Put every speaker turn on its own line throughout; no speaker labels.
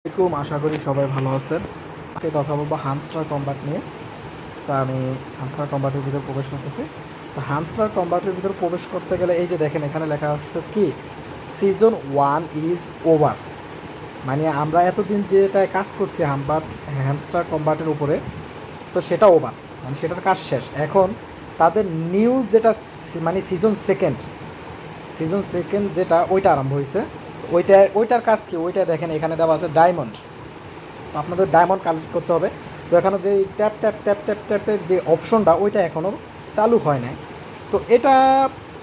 আসসালামাইকুম, আশা করি সবাই ভালো আছেন। আজকে কথা বলবো হামস্টার কম্বাট নিয়ে। তো আমি হামস্টার কম্বাটের ভিতর প্রবেশ করতেছি। তো হামস্টার কম্বাটের ভিতর প্রবেশ করতে গেলে এই যে দেখেন এখানে লেখা হচ্ছে কি সিজন 1 ইজ ওভার। মানে আমরা এতদিন যেটায় কাজ করছি হ্যামস্টার কম্বাটের উপরে, তো সেটা ওভার, মানে সেটার কাজ শেষ। এখন তাদের নিউ যেটা মানে সিজন সেকেন্ড যেটা ওইটা আরম্ভ হয়েছে। ওইটার কাজ কি ওইটা দেখেন এখানে দেওয়া আছে ডায়মন্ড। তো আপনাদের ডায়মন্ড কালেক্ট করতে হবে। তো এখানে যে ট্যাপ ট্যাপ ট্যাপ ট্যাপ ট্যাপের যে অপশনটা ওইটা এখনও চালু হয় নাই। তো এটা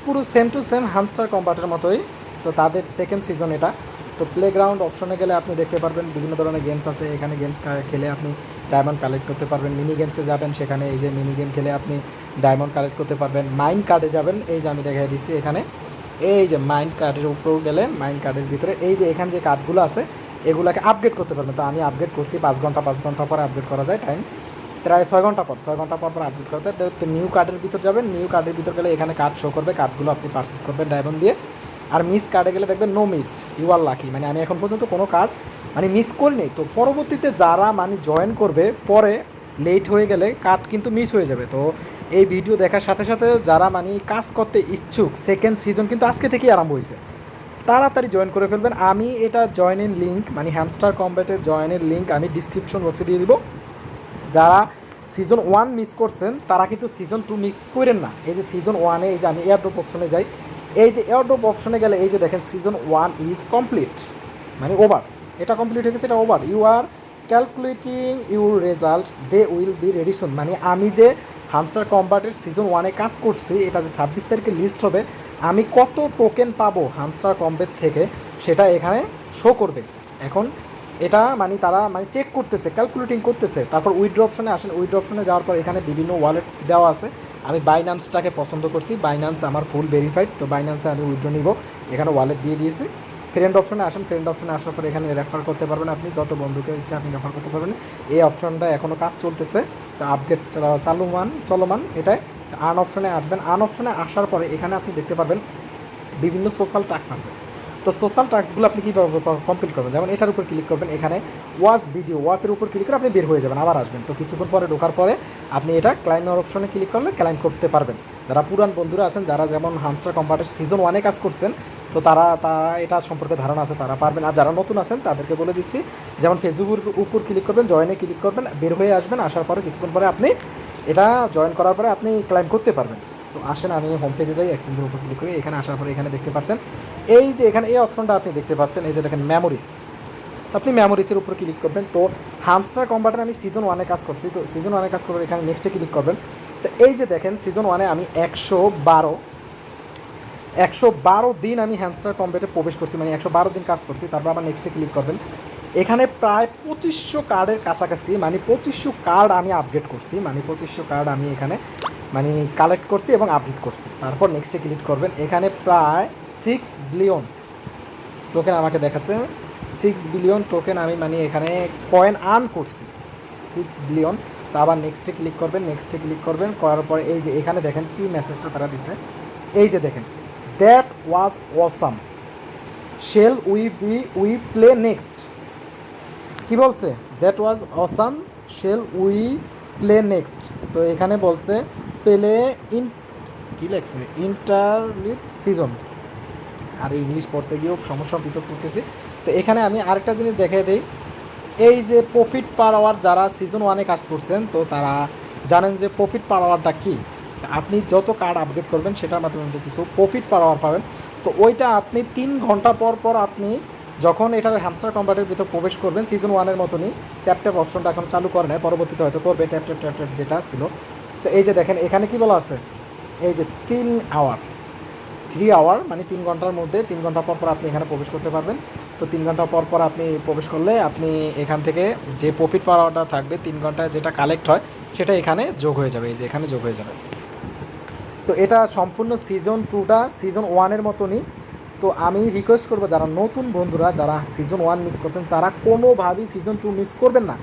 পুরো সেম টু সেম হামস্টার কম্বাটের মতোই। তো তাদের সেকেন্ড সিজন এটা। তো প্লেগ্রাউন্ড অপশনে গেলে আপনি দেখতে পারবেন বিভিন্ন ধরনের গেমস আছে। এখানে গেমস খেলে আপনি ডায়মন্ড কালেক্ট করতে পারবেন। মিনি গেমসে যাবেন, সেখানে এই যে মিনি গেম খেলে আপনি ডায়মন্ড কালেক্ট করতে পারবেন। মাইন্ড কার্ডে যাবেন, এই যে আমি দেখাই দিচ্ছি এখানে। এই যে মাইন্ড কার্ডের উপর গেলে মাইন্ড কার্ডের ভিতরে এই যে এখানে যে কার্ডগুলো আছে এগুলাকে আপগ্রেড করতে পারবেন। তো আমি আপগ্রেড করছি 5 ঘন্টা পরে আপগ্রেড করা যায়। টাইম প্রায় 6 ঘন্টা পর আপগ্রেড করা যায়। তো নিউ কার্ডের ভিতর যাবেন, নিউ কার্ডের ভিতর গেলে এখানে কার্ড শো করবে, কার্ডগুলো আপনি পারচেস করবেন ডায়মন্ড দিয়ে। আর মিস কার্ডে গেলে দেখবেন no miss, you are lucky. মানে আমি এখন পর্যন্ত কোনো কার্ড মানে মিস করিনি। তো পরবর্তীতে যারা মানে জয়েন করবে পরে লেট হয়ে গেলে কার্ড কিন্তু মিস হয়ে যাবে। তো এই ভিডিও দেখার সাথে সাথে যারা মানে কাজ করতে ইচ্ছুক, সেকেন্ড সিজন কিন্তু আজকে থেকেই আরম্ভ হয়েছে, তাড়াতাড়ি জয়েন করে ফেলবেন। আমি এটা জয়েনের লিঙ্ক মানে হ্যামস্টার কম্ব্যাটের জয়েনের লিঙ্ক আমি ডিসক্রিপশন বক্সে দিয়ে দিব। যারা সিজন 1 মিস করছেন তারা কিন্তু সিজন 2 মিস করেন না। এই যে সিজন 1-এ এই যে আমি এয়ারড্রপ অপশনে যাই, এই যে এয়ারড্রপ অপশনে গেলে এই যে দেখেন সিজন 1 ইজ কমপ্লিট, মানে ওভার। এটা কমপ্লিট হয়ে গেছে, এটা over. You are calculating your result, they will be ready soon. মানে আমি যে হামস্টার কম্বাটের সিজন 1-এ কাজ করছি, এটা যে 26 তারিখে লিস্ট হবে, আমি কত টোকেন পাবো হামস্টার কম্বেট থেকে সেটা এখানে শো করবে। এখন এটা মানে তারা মানে চেক করতেছে, ক্যালকুলেটিং করতেছে। তারপর উইথড্র অপশনে আসেন, উইথড্র অপশনে যাওয়ার পর এখানে বিভিন্ন ওয়ালেট দেওয়া আছে। আমি বাইন্যান্সটাকে পছন্দ করছি, বাইন্যান্স আমার ফুল ভেরিফাইড। তো বাইন্যান্সে আমি উইথড্র নিব, এখানে ওয়ালেট দিয়ে দিয়েছি। ফ্রেন্ড অপশনে আসেন, ফ্রেন্ড অপশনে আসার পর এখানে রেফার করতে পারবেন, আপনি যত বন্ধুকে ইচ্ছা আপনি রেফার করতে পারবেন। এই অপশনটা এখনও কাজ চলতেছে, তো আপডেট চলমান এটাই। আর্ন অপশনে আসবেন, আর্ন অপশনে আসার পরে এখানে আপনি দেখতে পারবেন বিভিন্ন সোশ্যাল টাস্ক আছে। তো সোশ্যাল টাস্কগুলো আপনি কীভাবে কমপ্লিট করবেন, যেমন এটার উপর ক্লিক করবেন, এখানে ওয়াচের উপর ক্লিক করে আপনি বের হয়ে যাবেন, আবার আসবেন। তো কিছুক্ষণ পরে ঢোকার পরে আপনি এটা ক্লাইমের অপশনে ক্লিক করলে ক্লাইম করতে পারবেন। যারা পুরান বন্ধুরা আছেন, যারা যেমন হামস্টার কম্বাটের সিজন 1-এ কাজ করছেন, তো তারা এটা সম্পর্কে ধারণা আছে, তারা পারবেন। আর যারা নতুন আছেন তাদেরকে বলে দিচ্ছি, যেমন ফেসবুকের উপর ক্লিক করবেন, জয়েনে ক্লিক করবেন, বের হয়ে আসবেন। আসার পরে কিছুক্ষণ পরে আপনি এটা জয়েন করার পরে আপনি ক্লাইম করতে পারবেন। তো আসেন আমি হোম পেজে যাই, এক্সচেঞ্জের উপর ক্লিক করি। এখানে আসার পরে এখানে দেখতে পাচ্ছেন এই যে এখানে এই অপশনটা আপনি দেখতে পাচ্ছেন, এই যে দেখেন মেমোরিজ। তো আপনি মেমোরিজের উপর ক্লিক করবেন। তো হামস্টার কম্বাটের আমি সিজন 1-এ কাজ করছি, তো সিজন 1-এ কাজ করবেন, এখানে নেক্সটে ক্লিক করবেন। তো এই যে দেখেন সিজন 1-এ আমি 112 দিন আমি হ্যামস্টার কম্বাটে প্রবেশ করছি, মানে 112 দিন কাজ করছি। তারপর আবার নেক্সটে ক্লিক করবেন। এখানে প্রায় 2500 কার্ডের কাছাকাছি, মানে 2500 কার্ড আমি আপগ্রেড করছি, মানে 2500 কার্ড আমি এখানে মানে কালেক্ট করছি এবং আপডেট করছি। তারপর নেক্সটে ক্লিক করবেন। এখানে প্রায় 6 বিলিয়ন টোকেন আমাকে দেখাচ্ছে, 6 বিলিয়ন টোকেন আমি মানে এখানে কয়েন আর্ন করছি, 6 বিলিয়ন। তো আবার নেক্সটে ক্লিক করবেন, নেক্সটে ক্লিক করবেন করার পরে এই যে এখানে দেখেন কি মেসেজটা তারা দিছে, এই যে দেখেন that was awesome, shall we play next. কী বলছে? That was awesome, shall we play next. তো এখানে বলছে প্লে ইন, কী লেখছে, ইন্টারলিট সিজন। আর ইংলিশ পড়তে গিয়েও সমস্যা ভিতর করতেছি। তো এখানে আমি আরেকটা জিনিস দেখাই দিই, এই যে প্রফিট পার আওয়ার, যারা সিজন 1-এ কাজ করছেন তো তারা জানেন যে প্রফিট পার আওয়ারটা কী। আপনি যত কার্ড আপগ্রেড করবেন সেটার মাধ্যমে কিছু প্রফিট পার আওয়ার পাবেন। তো ওইটা আপনি 3 ঘন্টা পর পর আপনি যখন এটার হ্যামস্টার কম্বাটের ভিতর প্রবেশ করবেন, সিজন 1-এর মতনই ট্যাপ ট্যাপ অপশনটা এখন চালু করে নেয়, পরবর্তীতে হয়তো করবে ট্যাপ ট্যাপ ট্যাপ ট্যাপ যেটা ছিল। তো এই যে দেখেন এখানে কী বলা আছে, এই যে 3 আওয়ার মানে 3 ঘন্টার মধ্যে 3 ঘন্টা পর পর আপনি এখানে প্রবেশ করতে পারবেন। তো 3 ঘন্টা পর পর আপনি প্রবেশ করলে আপনি এখান থেকে যে প্রফিট পাওয়াটা থাকবে 3 ঘন্টায় যেটা কালেক্ট হয় সেটা এখানে যোগ হয়ে যাবে, এই যে এখানে যোগ হয়ে যাবে। তো এটা সম্পূর্ণ সিজন 2টা সিজন 1-এর মতনই। তো আমি রিকোয়েস্ট করবো যারা নতুন বন্ধুরা, যারা সিজন 1 মিস করছেন তারা কোনোভাবেই সিজন 2 মিস করবেন না।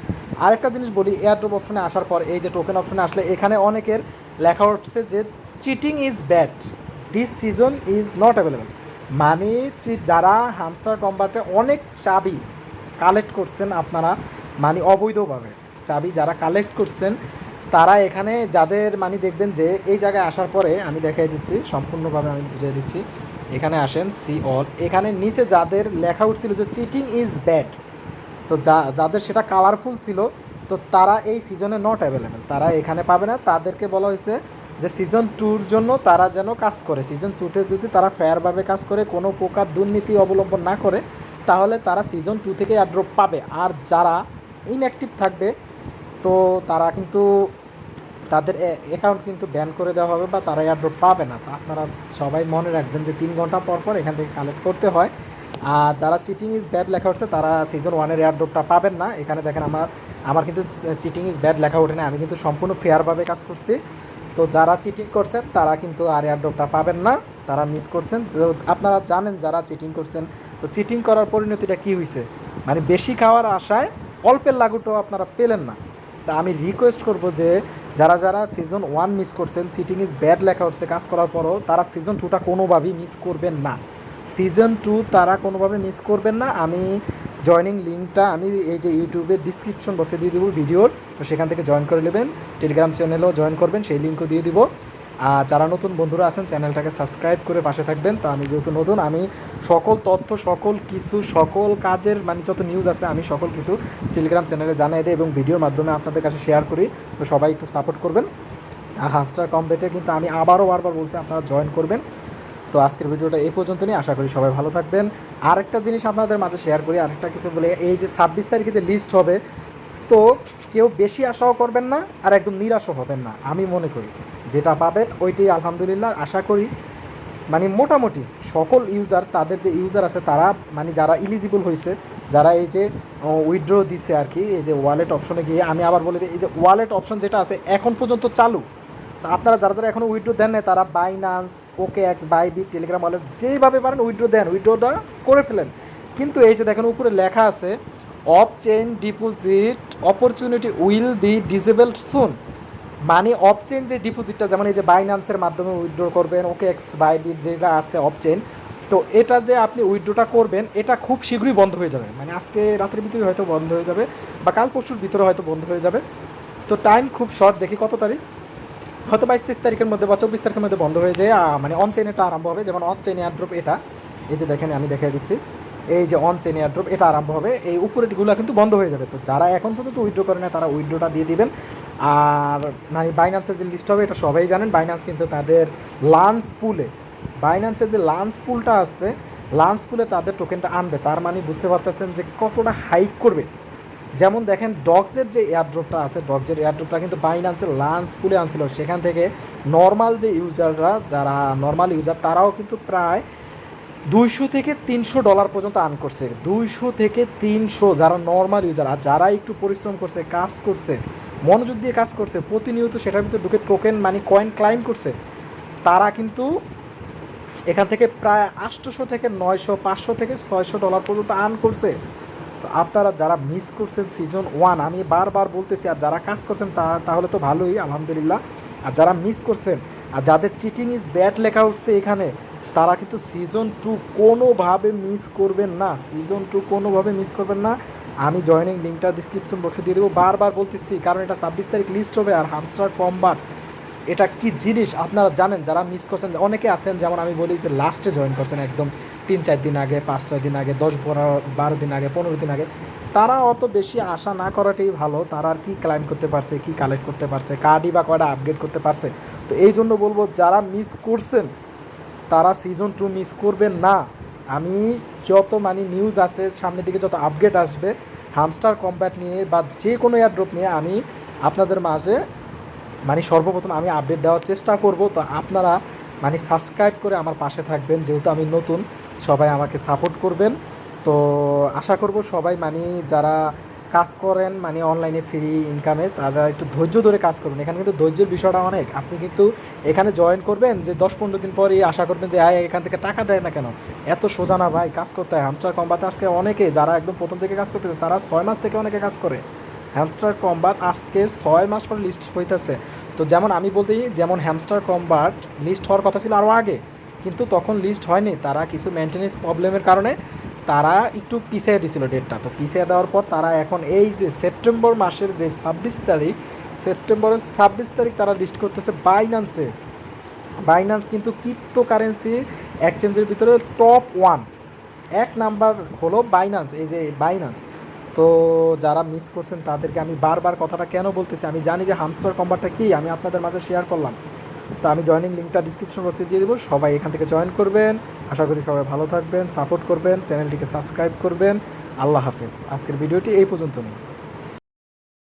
আরেকটা জিনিস বলি, এয়ারড্রপ অপশনে আসার পর এই যে টোকেন অপশনে আসলে এখানে অনেকের লেখা হচ্ছে যে cheating is bad, this season is not available. মানে যারা হামস্টার কম্বাটে অনেক চাবি কালেক্ট করছেন আপনারা মানে অবৈধভাবে, চাবি যারা কালেক্ট করছেন তারা এখানে যাদের মানে দেখবেন যে এই জায়গায় আসার পরে আমি দেখাই দিচ্ছি সম্পূর্ণভাবে, আমি বুঝিয়ে দিচ্ছি। এখানে আসেন সি অল, এখানে নিচে যাদের লেখা উঠছিল যে চিটিং ইজ ব্যাড, তো যাদের সেটা কালারফুল ছিল তো তারা এই সিজনে নট অ্যাভেলেবেল, তারা এখানে পাবে না। তাদেরকে বলা হয়েছে যে সিজন টুর জন্য তারা যেন কাজ করে, সিজন টুতে যদি তারা ফেয়ারভাবে কাজ করে, কোনো প্রকার দুর্নীতি অবলম্বন না করে, তাহলে তারা সিজন টু থেকে এয়ারড্রপ পাবে। আর যারা ইনঅ্যাক্টিভ থাকবে তো তারা কিন্তু তাদের অ্যাকাউন্ট কিন্তু ব্যান করে দেওয়া হবে বা তারা এয়ারড্রপ পাবে না। তো আপনারা সবাই মনে রাখবেন যে 3 ঘন্টা পর পর এখান থেকে কালেক্ট করতে হয়। আর যারা চিটিং ইজ ব্যাড লেখা উঠছে তারা সিজন ওয়ানের এয়ারড্রপটা পাবেন না। এখানে দেখেন আমার কিন্তু চিটিং ইজ ব্যাড লেখা ওঠে না, আমি কিন্তু সম্পূর্ণ ফেয়ারভাবে কাজ করছি। তো যারা চিটিং করছেন তারা কিন্তু আর এয়ারড্রপটা পাবেন না, তারা মিস করছেন। তো আপনারা জানেন যারা চিটিং করছেন, তো চিটিং করার পরিণতিটা কী হয়েছে, মানে বেশি খাওয়ার আশায় অল্পের লাগুটাও আপনারা পেলেন না। তা আমি রিকোয়েস্ট করব যে যারা যারা সিজন ওয়ান মিস করছেন, চিটিং ইজ ব্যাড লেখা হচ্ছে কাজ করার পরও, তারা সিজন টুটা কোনোভাবেই মিস করবেন না। সিজন টু তারা কোনোভাবে মিস করবেন না। আমি জয়নিং লিঙ্কটা আমি এই যে ইউটিউবের ডিসক্রিপশন বক্সে দিয়ে দেবো ভিডিওর, তো সেখান থেকে জয়েন করে নেবেন। টেলিগ্রাম চ্যানেলেও জয়েন করবেন, সেই লিঙ্কও দিয়ে দিব। আর যারা নতুন বন্ধুরা আছেন চ্যানেলটাকে সাবস্ক্রাইব করে পাশে থাকবেন। তো আমি যেহেতু নতুন, আমি সকল তথ্য, সকল কিছু, সকল কাজের মানে যত নিউজ আছে আমি সকল কিছু টেলিগ্রাম চ্যানেলে জানাই দিই এবং ভিডিওর মাধ্যমে আপনাদের কাছে শেয়ার করি। তো সবাই একটু সাপোর্ট করবেন। আর হামস্টার কমবেটে কিন্তু আমি আবারও বারবার বলছি আপনারা জয়েন করবেন। তো আজকের ভিডিওটা এই পর্যন্ত নিয়ে, আশা করি সবাই ভালো থাকবেন। আরেকটা জিনিস আপনাদের মাঝে শেয়ার করি, আরেকটা কিছু বলে, এই যে 26 তারিখে যে লিস্ট হবে, তো কেউ বেশি আশাও করবেন না আর একদম নিরাশও হবেন না। আমি মনে করি যেটা পাবেন ওইটাই আলহামদুলিল্লাহ। আশা করি মানে মোটামুটি সকল ইউজার, তাদের যে ইউজার আছে তারা মানে যারা ইলিজিবল হয়েছে, যারা এই যে উইথড্র দিচ্ছে আর কি, এই যে ওয়ালেট অপশনে গিয়ে, আমি আবার বলে দিই, এই যে ওয়ালেট অপশন যেটা আছে এখন পর্যন্ত চালু, তো আপনারা যারা যারা এখনও উইথড্র দেন না তারা Binance, OKX, Bybit, Telegram wallet যেভাবে পারেন উইথড্র দেন, উইথড্রটা করে ফেলেন। কিন্তু এই যে দেখেন উপরে লেখা আছে off chain deposit opportunity will be disabled soon, মানে অফ চেইন যে ডিপোজিটটা, যেমন এই যে বাইনান্সের মাধ্যমে উইথড্র করবেন, OKX, বাইবিট যেটা আছে অফ চেইন, তো এটা যে আপনি উইথড্রটা করবেন এটা খুব শীঘ্রই বন্ধ হয়ে যাবে, মানে আজকে রাতের ভিতরে হয়তো বন্ধ হয়ে যাবে বা কাল পরশুর ভিতরে হয়তো বন্ধ হয়ে যাবে। তো টাইম খুব শর্ট, দেখি কত তারিখ, হয়তো 22-23 তারিখের মধ্যে বা 24 তারিখের মধ্যে বন্ধ হয়ে যায়। মানে অন চেইনেরটা আরম্ভ হবে, যেমন অন চেইন এয়ারড্রপ এটা, এই যে দেখেন আমি দেখিয়ে দিচ্ছি, এই যে অন চেইন এয়ারড্রপ এটা আরম্ভ হবে, এই উপরেরগুলো কিন্তু বন্ধ হয়ে যাবে। তো যারা এখন পর্যন্ত উইথড্র করে না তারা উইথড্রটা দিয়ে দিবেন। আর মানে বাইন্যান্সের যে লিস্ট হবে এটা সবাই জানেন, বাইন্যান্স কিন্তু তাদের লাঞ্চ পুলে, বাইন্যান্সের যে লাঞ্চ পুলটা আছে, লাঞ্চ পুলে তাদের টোকেনটা আনবে, তার মানে বুঝতে পারতেছেন যে কতটা হাইপ করবে। যেমন দেখেন ডগসের যে এয়ারড্রপটা আছে, ডগসের এয়ারড্রপটা কিন্তু বাইন্যান্সের লাঞ্চ পুলে আনছিল, সেখান থেকে নর্মাল যে ইউজাররা, যারা নর্মাল ইউজার তারাও কিন্তু প্রায় $200 থেকে $300 পর্যন্ত আর্ন করছে। 200 থেকে 300 যারা নর্মাল ইউজার, আর যারা একটু পরিশ্রম করছে, কাজ করছে, মনোযোগ দিয়ে কাজ করছে, প্রতিনিয়ত সেটার ভিতরে ঢুকে টোকেন মানে কয়েন ক্লাইম করছে, তারা কিন্তু এখান থেকে প্রায় 800 থেকে 900, 500 থেকে $600 পর্যন্ত আর্ন করছে। তো আপনারা যারা মিস করছেন সিজন ওয়ান, আমি বারবার বলতেছি, আর যারা কাজ করছেন তাহলে তো ভালোই আলহামদুলিল্লাহ। আর যারা মিস করছেন আর যাদের চিটিং ইজ ব্যাড লেখা উঠছে এখানে, তারা কিন্তু সিজন টু কোনোভাবে মিস করবেন না, সিজন টু কোনোভাবে মিস করবেন না। আমি জয়েনিং লিঙ্কটা ডিসক্রিপশন বক্সে দিয়ে দেবো, বারবার বলতেছি, কারণ এটা 26 তারিখ লিস্ট হবে। আর হামস্টার কমবাট এটা কি জিনিস আপনারা জানেন, যারা মিস করছেন অনেকে আছেন, যেমন আমি বলি যে লাস্টে জয়েন করছেন একদম 3-4 দিন আগে, 5-6 দিন আগে, 10-12 দিন আগে, 15 দিন আগে, তারা অত বেশি আশা না করাটাই ভালো। তারা আর কি ক্লাইম করতে পারছে, কি কালেক্ট করতে পারছে, কার্ডই বা কয়টা আপগ্রেড করতে পারছে। তো এই জন্য বলবো যারা মিস করছেন তারা সিজন টু মিস করবেন না। আমি যত মানে নিউজ আছে সামনের দিকে, যত আপডেট আসবে হামস্টার কমব্যাট নিয়ে বা যে কোনো এয়ারড্রপ নিয়ে, আমি আপনাদের মাঝে মানে সর্বপ্রথম আমি আপডেট দেওয়ার চেষ্টা করব। তো আপনারা মানে সাবস্ক্রাইব করে আমার পাশে থাকবেন, যেহেতু আমি নতুন, সবাই আমাকে সাপোর্ট করবেন। তো আশা করব সবাই মানে যারা কাজ করেন মানে অনলাইনে ফ্রি ইনকামে, তারা একটু ধৈর্য ধরে কাজ করবেন। এখানে কিন্তু ধৈর্যের বিষয়টা অনেক। আপনি কিন্তু এখানে জয়েন করবেন যে 10-15 দিন পরই আশা করবেন যে এখান থেকে টাকা দেয় না কেন, এত সোজা না ভাই, কাজ করতে হয়। হামস্টার কমবাতে আজকে অনেকে যারা একদম প্রথম থেকে কাজ করতেছে তারা 6 মাস থেকে অনেকে কাজ করে। হ্যামস্টার কমবাট আজকে 6 মাস পর লিস্ট হইতেছে। তো যেমন আমি বলতেই, যেমন হ্যামস্টার কমবাট লিস্ট হওয়ার কথা ছিল আরও আগে, কিন্তু তখন লিস্ট হয়নি, তারা কিছু মেনটেন্যান্স প্রবলেমের কারণে তারা একটু পিছিয়ে দিছিল ডেটটা, তো পিছিয়ে দেওয়ার পর তারা এখন এই যে সেপ্টেম্বর মাসের যে 26 তারিখ, সেপ্টেম্বরের 26 তারিখ তারা লিস্ট করতেছে বাইন্যান্সে। বাইন্যান্স কিন্তু ক্রিপ্টোকারেন্সি এক্সচেঞ্জের ভিতরে টপ ওয়ান, এক নাম্বার হলো বাইন্যান্স, এই যে বাইন্যান্স। তো যারা মিস করছেন তাদেরকে আমি বারবার কথাটা কেন বলতেছি, আমি জানি যে হামস্টার কম্বাটটা কি, আমি আপনাদের মাঝে শেয়ার করলাম। তো আমি জয়েনিং লিঙ্কটা ডিসক্রিপশন বক্সে দিয়ে দেবো, সবাই এখান থেকে জয়েন করবেন। আশা করি সবাই ভালো থাকবেন, সাপোর্ট করবেন, চ্যানেলটিকে সাবস্ক্রাইব করবেন। আল্লাহ হাফেজ। আজকের ভিডিওটি এই পর্যন্ত নেই।